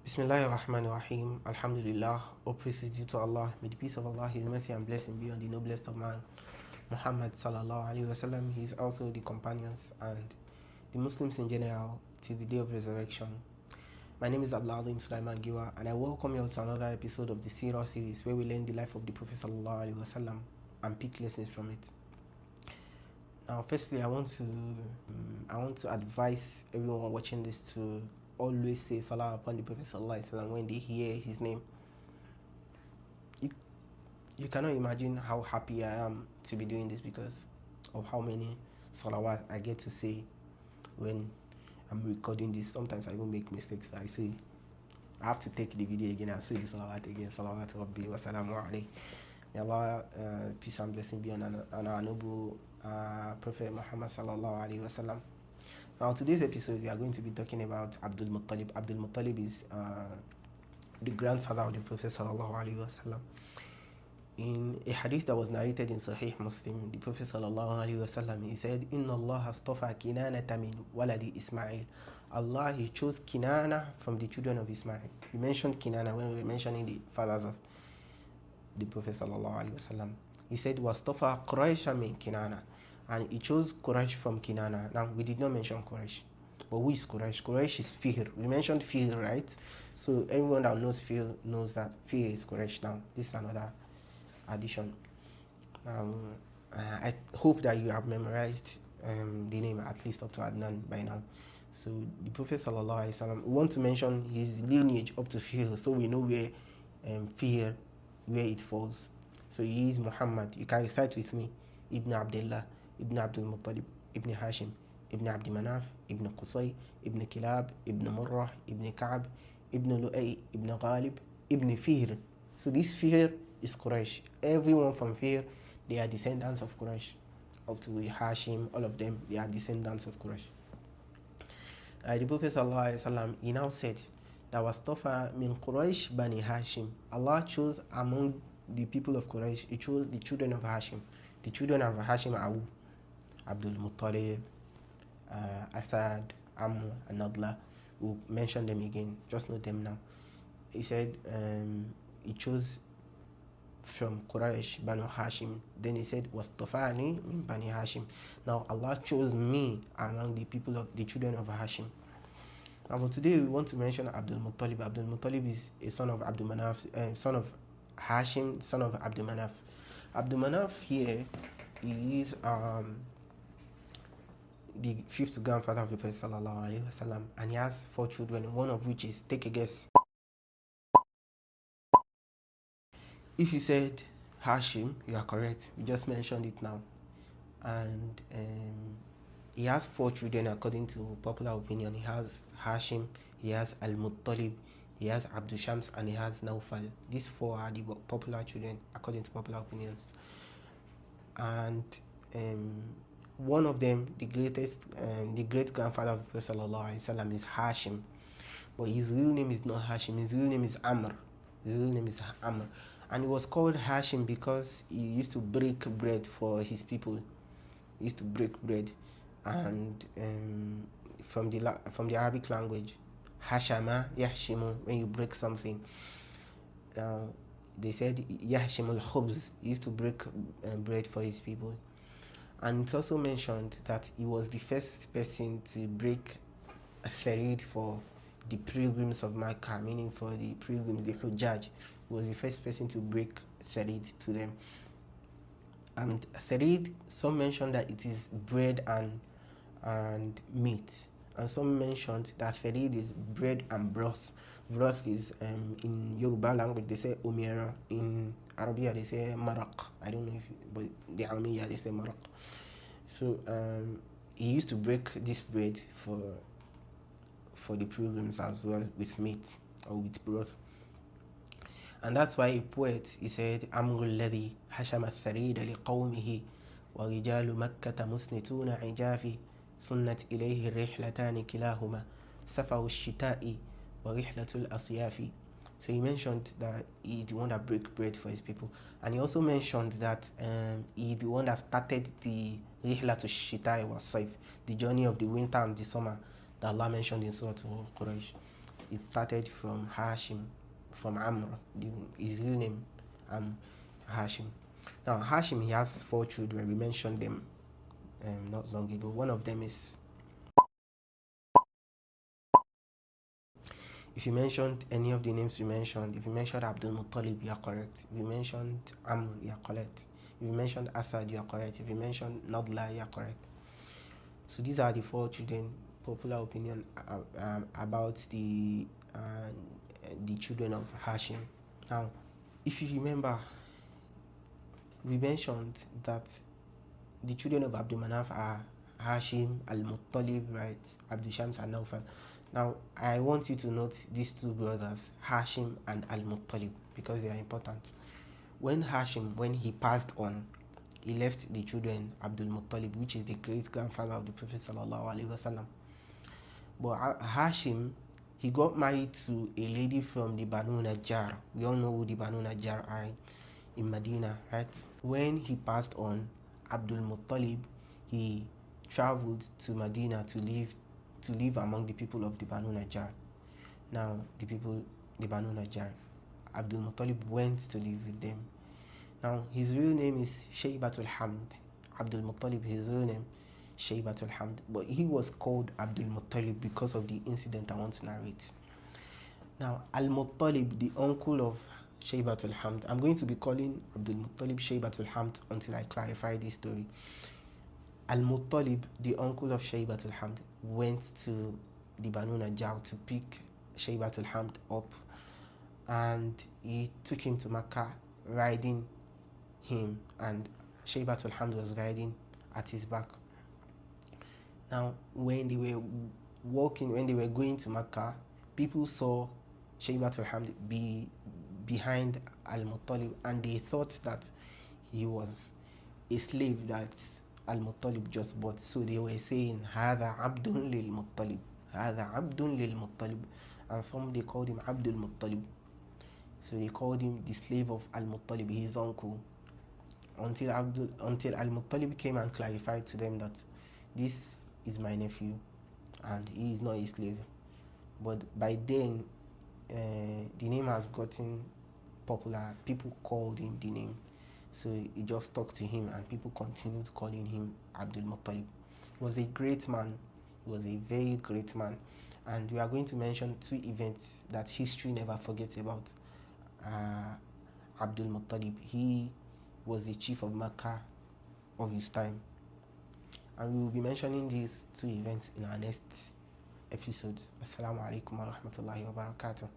Bismillahirrahmanirrahim. Alhamdulillah. All praise is due to Allah. May the peace of Allah, His mercy and blessing be on the noblest of man, Muhammad sallallahu alaihi wasallam. He is also the companions and the Muslims in general till the day of resurrection. My name is Abdulmuttolib and I welcome you all to another episode of the Seerah Series where we learn the life of the Prophet sallallahu alaihi wasallam and pick lessons from it. Now, firstly, I want to advise everyone watching this to always say salah upon the Prophet sallallahu alaihi wasallam when they hear his name. You cannot imagine how happy I am to be doing this because of how many salawat I get to say when I'm recording this. Sometimes I even make mistakes. I have to take the video again and say the salawat again. Salawat Rabbi wa salamu alayhi. May Allah, peace and blessing be on our noble Prophet Muhammad sallallahu alaihi wasallam. Now, today's episode, we are going to be talking about Abdulmuttolib. Abdulmuttolib is the grandfather of the Prophet sallallahu alaihi wasallam. In a hadith that was narrated in Sahih Muslim, the Prophet sallallahu alaihi wasallam, he said, "Inna Allah astafa Kinanata min waladi Ismail." Allah, He chose Kinana from the children of Ismail. We mentioned Kinana when we were mentioning the fathers of the Prophet sallallahu alaihi wasallam. He said, "Wastafa Quraysh min Kinana," and He chose Quraysh from Kinana. Now, we did not mention Quraysh, but who is Quraysh? Quraysh is Fihr. We mentioned Fihr, right? So everyone that knows Fihr knows that Fihr is Quraysh. Now, this is another addition. I hope that you have memorized the name at least up to Adnan by now. So the Prophet sallallahu alaihi wasallam, we want to mention his lineage up to Fihr, so we know where Fihr, where it falls. So he is Muhammad. You can recite with me: Ibn Abdullah, Ibn Abdulmuttalib, Ibn Hashim, Ibn Abd Manaf, Ibn Qusay, Ibn Kilab, Ibn Murrah, Ibn Ka'b, Ibn Lu'ay, Ibn Ghalib, Ibn Fihr. So this Fihr is Quraysh. Everyone from Fihr, they are descendants of Quraysh. Up to Hashim, all of them, they are descendants of Quraysh. The Prophet sallallahu alaihi wasallam, he now said that was Tofa min Quraysh bani Hashim. Allah chose among the people of Quraysh, He chose the children of Hashim. The children of Hashim are Abdulmuttalib, Asad, Amr, and Nadla. We'll mention them again, just know them now. He said He chose from Quraysh, Banu Hashim. Then He said, was Tofani min Bani Hashim. Now Allah chose me among the people of the children of Hashim. Now, but today we want to mention Abdulmuttalib. Abdulmuttalib is a son of Abdul Manaf, son of Hashim, son of Abdul Manaf. Abdul Manaf here is the fifth grandfather of the Prophet sallallahu alaihi wasallam, and he has 4 children, one of which is, take a guess. If you said Hashim, you are correct. We just mentioned it now. And he has 4 children according to popular opinion. He has Hashim, he has Al-Muttalib, he has Abdul Shams, and he has Naufal. These 4 are the popular children according to popular opinions. And one of them, the great grandfather of the Prophet sallallahu alaihi wasallam, is Hashim. But his real name is not Hashim. His real name is Amr. And he was called Hashim because he used to break bread for his people. He used to break bread, and from the Arabic language, Hashama Yahshimu, when you break something. They said Yahshimul Khubz. He used to break bread for his people. And it's also mentioned that he was the first person to break a Farid for the pilgrims of Makkah, meaning for the pilgrims, the Hujjaj. He was the first person to break Farid to them. And Farid, some mentioned that it is bread and meat, and some mentioned that Farid is bread and broth. Broth is in Yoruba language they say Umiera, in Arabia they say Maraq. I don't know but the Aramiya they say Maraq. So he used to break this bread for the pilgrims as well, with meat or with broth. And that's why a poet, he said, Amrul ladhi hashama tharida liqawmihi wa rijalu makkata musnituna ijafi sunnat ilayhi rihlatani kilahuma safaru shita'i wa rihlatul asyafi. So he mentioned that he's the one that break bread for his people. And he also mentioned that he's the one that started the rihlatul shita'i wa sayf, the journey of the winter and the summer that Allah mentioned in Surah Quraysh. it started from Hashim, from Amr, his real name, Hashim. Now Hashim, he has 4 children. We mentioned them not long ago. One of them is, if you mentioned any of the names we mentioned, if you mentioned Abdulmuttolib, you are correct. If you mentioned Amr, you are correct. If you mentioned Asad, you are correct. If you mentioned Nadla, you are correct. So these are the 4 children. Popular opinion about the children of Hashim. Now, if you remember, we mentioned that the children of Abdul Manaf are Hashim, Al-Muttalib, right? Abdul Shams and Nawfal. Now, I want you to note these 2 brothers, Hashim and Al-Muttalib, because they are important. When Hashim, when he passed on, he left the children Abdul Muttalib, which is the great grandfather of the Prophet sallallahu alaihi wasallam. But Hashim, he got married to a lady from the Banu Najjar. We all know who the Banu Najjar are in Medina, right? When he passed on, Abdul Muttalib, he traveled to Medina to live among the people of the Banu Najjar. Now, the Banu Najjar, Abdul Muttalib went to live with them. Now, his real name is Shaybatul Hamd. Abdul Muttalib, his real name, Shaybatul Hamd. But he was called Abdul Muttalib because of the incident I want to narrate. Now, Al-Muttalib, the uncle of Shaybatul Hamd. I'm going to be calling Abdul Muttalib Shaybatul Hamd until I clarify this story. Al-Muttalib, the uncle of Shaybatul Hamd, went to the Banu Najjar to pick Shaybatul Hamd up, and he took him to Makkah, riding him, and Shaybatul Hamd was riding at his back. Now, when they were going to Makkah, people saw Shaybatul Hamd be behind Al-Muttalib, and they thought that he was a slave that Al-Muttalib just bought. So they were saying, Hada Abdun lil Muttalib, Hada Abdun lil Muttalib, and some they called him Abdul Muttalib. So they called him the slave of Al-Muttalib, his uncle, until Al-Muttalib came and clarified to them that this is my nephew and he is not a slave. But by then, the name has gotten popular. People called him the name, so he just stuck to him, and people continued calling him Abdul Muttalib. He was a great man. He was a very great man, and we are going to mention 2 events that history never forgets about Abdul Muttalib. He was the chief of Makkah of his time, and we will be mentioning these 2 events in our next episode. Assalamu alaikum wa rahmatullahi wa barakatuh.